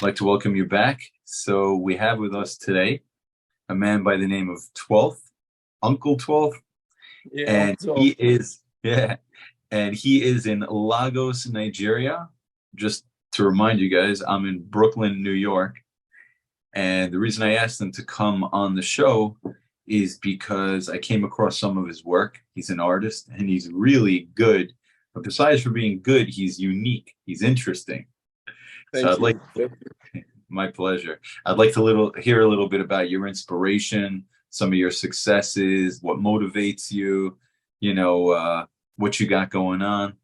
like to welcome you back. So we have with us today a man by the name of 12th, Uncle 12th, Yeah, and so he is yeah, and he is in Lagos, Nigeria. Just to remind you guys, I'm in Brooklyn, New York, and the reason I asked him to come on the show is because I came across some of his work. He's an artist and he's really good. But besides for being good, he's unique. He's interesting. So thank I'd like you. Thank you. My pleasure. I'd like to hear a little bit about your inspiration, some of your successes, what motivates you, what you got going on.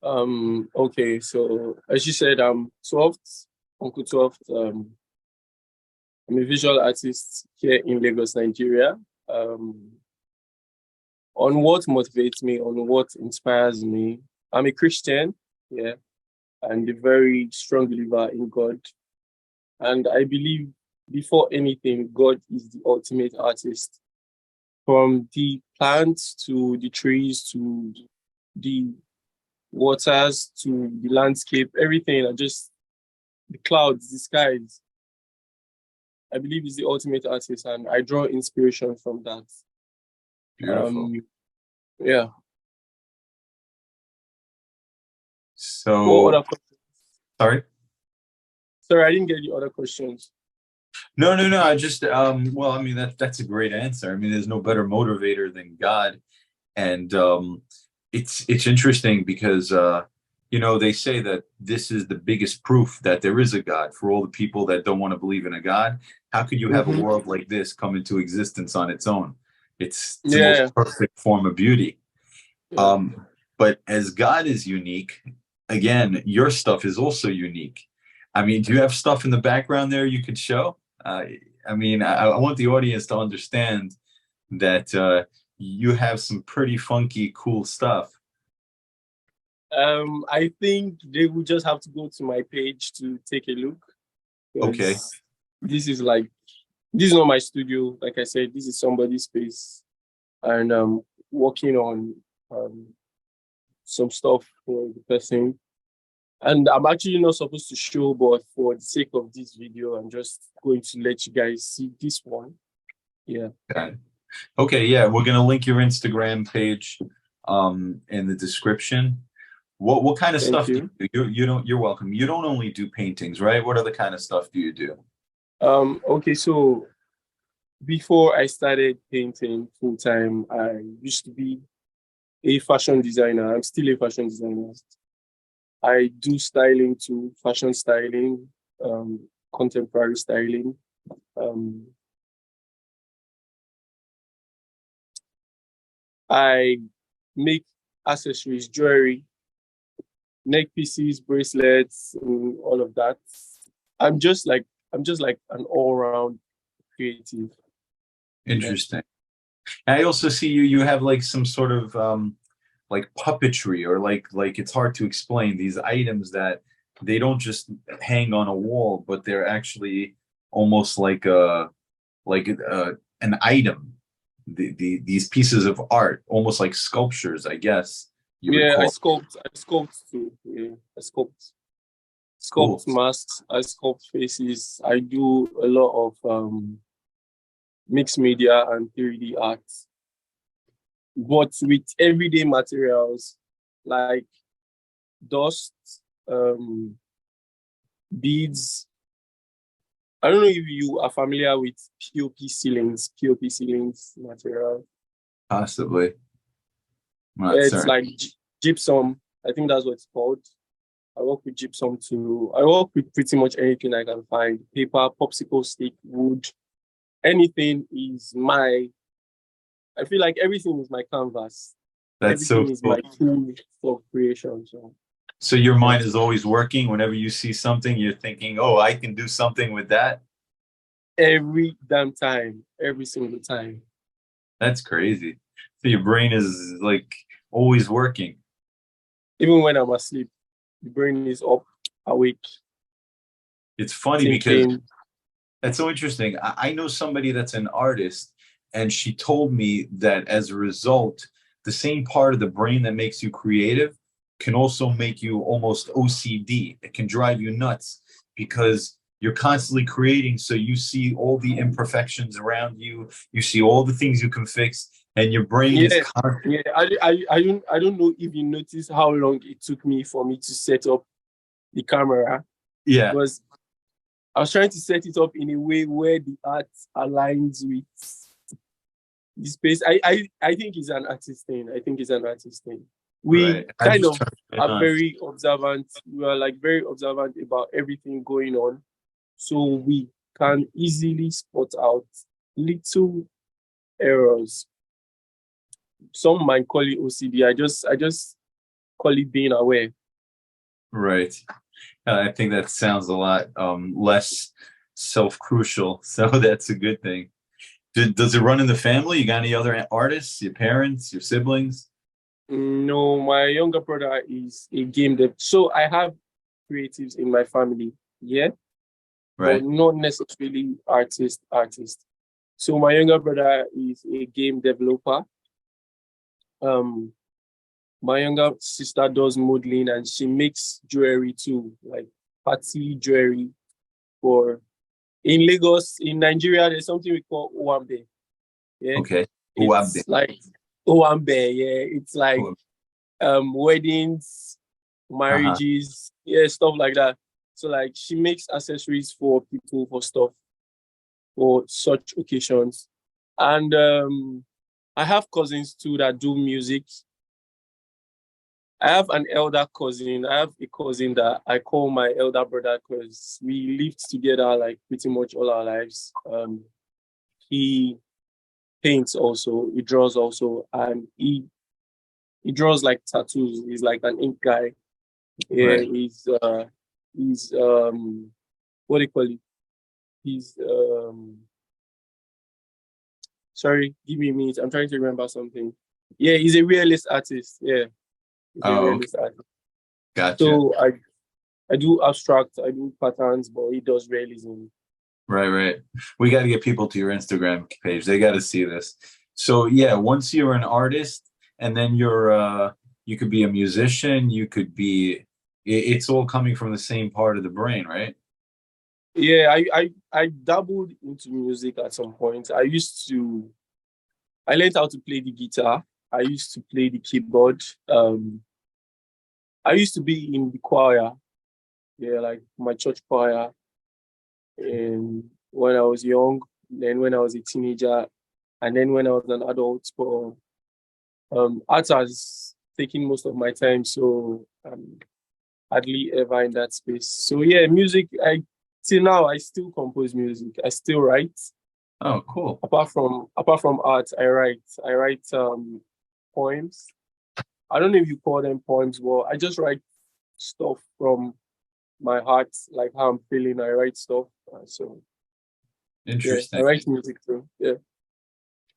Okay, so as you said, I'm 12th, Uncle 12th. I'm a visual artist here in Lagos, Nigeria. Um, on what motivates me, on what inspires me, I'm a Christian, yeah, and a very strong believer in God. And I believe before anything, God is the ultimate artist. From the plants to the trees to the waters to the landscape, everything, and just the clouds, the skies. I believe is the ultimate artist, and I draw inspiration from that. Beautiful. Um, yeah. What So, other questions? sorry. Sorry, I didn't get the other questions. No, no, no. I just, well, I mean, that's a great answer. I mean, there's no better motivator than God. And it's interesting because they say that this is the biggest proof that there is a God for all the people that don't want to believe in a God. How could you have a Mm-hmm. world like this come into existence on its own? It's the most Yeah, perfect form of beauty. yeah. But as God is unique, again, your stuff is also unique. I mean, do you have stuff in the background there you could show? I mean, I want the audience to understand that you have some pretty funky, cool stuff. I think they will just have to go to my page to take a look Okay, because this is like this is not my studio. Like I said, this is somebody's space, and working on um some stuff for the person. And I'm actually not supposed to show, but for the sake of this video, I'm just going to let you guys see this one. Yeah. got it. Okay, yeah, we're gonna link your Instagram page in the description. What kind of Thank stuff do you. you do? You're welcome. You don't only do paintings, right? What other kind of stuff do you do? Okay, so before I started painting full time, I used to be a fashion designer. I'm still a fashion designer. I do styling too, fashion styling, contemporary styling. Um, I make accessories, jewelry, neck pieces, bracelets, and all of that. I'm just like I'm just like an all-round creative. Yeah. Interesting. I also see you have like some sort of like puppetry or like it's hard to explain these items that they don't just hang on a wall, but they're actually almost like an item. These pieces of art, almost like sculptures, I guess you would Yeah, call it. I sculpt too. Yeah, I Cool. sculpt masks, I sculpt faces. I do a lot of mixed media and 3D art, but with everyday materials like dust, um, beads. I don't know if you are familiar with POP ceilings material. Possibly. I'm not It's certain. like gypsum. I think that's what it's called. I work with gypsum too. I work with pretty much anything I can find. Paper, popsicle stick, wood, anything is my, I feel like everything is my canvas. That's so Everything is cool. my tool for creation. So, So your yeah. mind is always working. Whenever you see something, you're thinking, "Oh, I can do something with that." Every damn time, every single time. That's crazy. So your brain is like always working. Even when I'm asleep, the brain is up, awake, It's funny because thinking. that's so interesting. I know somebody that's an artist, and she told me that as a result, the same part of the brain that makes you creative can also make you almost OCD. It can drive you nuts because you're constantly creating. So you see all the imperfections around you. You see all the things you can fix, and your brain is Yeah, yeah. I don't know if you noticed how long it took me for me to set up the camera, yeah, because I was trying to set it up in a way where the art aligns with the space. I think it's an artist thing. I think it's an artist thing. We right. I kind just of turned it are on. very observant. We are like very observant about everything going on. So we can easily spot out little errors. Some might call it OCD. I just call it being aware. Right. I think that sounds a lot less self-crucial. So that's a good thing. Does it run in the family? You got any other artists? Your parents? Your siblings? No, my younger brother is a game dev. So I have creatives in my family, yeah, but Right. not necessarily artist. So my younger brother is a game developer. Um, my younger sister does modeling and she makes jewelry too, like party jewelry for in Lagos, in Nigeria, there's something we call Owambe. Yeah. Okay. Uabde. It's like Owambe, yeah. It's like Uab- weddings, Uh-huh. marriages, yeah, stuff like that. So like she makes accessories for people for stuff for such occasions. And I have cousins too that do music. I have an elder cousin. I have a cousin that I call my elder brother because we lived together like pretty much all our lives. He paints also, he draws also, and he draws like tattoos. He's like an ink guy. Yeah, Right. he's what do you call it? He's sorry, give me a minute. I'm trying to remember something. Yeah, he's a realist artist. Yeah, he's a Oh, okay. realist artist. Gotcha. So I do abstract, I do patterns, but he does realism. Right, right. We got to get people to your Instagram page. They got to see this. So yeah, once you're an artist and then you could be a musician, you could be it's all coming from the same part of the brain, right? Yeah, I dabbled into music at some point. I learned how to play the guitar. I used to play the keyboard. I used to be in the choir, yeah, like my church choir, and when I was young, then when I was a teenager, and then when I was an adult. But art has taken most of my time, so I'm hardly ever in that space. So yeah, music. I till now I still compose music. I still write. Oh, cool. Apart from art, I write poems. I don't know if you call them poems, but I just write stuff from my heart, like how I'm feeling. I write stuff. So yeah, I Interesting. write music too. Yeah.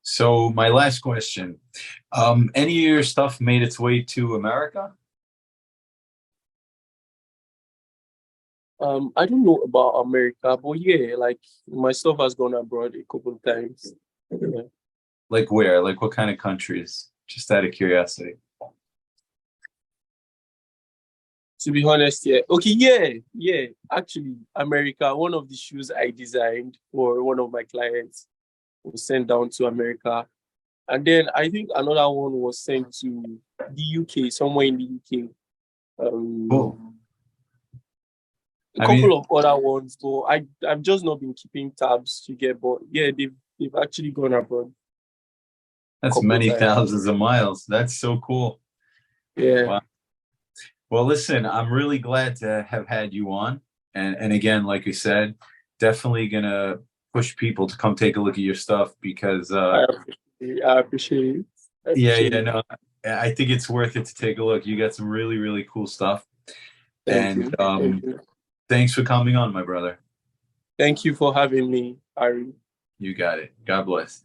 So my last question, any of your stuff made its way to America? I don't know about America, but yeah, like my stuff has gone abroad a couple of times. Yeah. Like where? Like what kind of countries? Just out of curiosity. To be honest, yeah. Okay, yeah, yeah. Actually, America, one of the shoes I designed for one of my clients was sent down to America. And then I think another one was sent to the UK, somewhere in the UK. Cool. A I mean, couple of other ones, but I've just not been keeping tabs to get. But yeah, they've actually gone abroad a that's couple of many times. thousands of miles. That's so cool. Yeah, Wow. Well, listen, I'm really glad to have had you on. And again, like I said, definitely gonna push people to come take a look at your stuff because I appreciate it. I yeah, appreciate yeah, it. no, I think it's worth it to take a look. You got some really, really cool stuff. Thank And you. Thank you. thanks for coming on, my brother. Thank you for having me, Ari. You got it. God bless.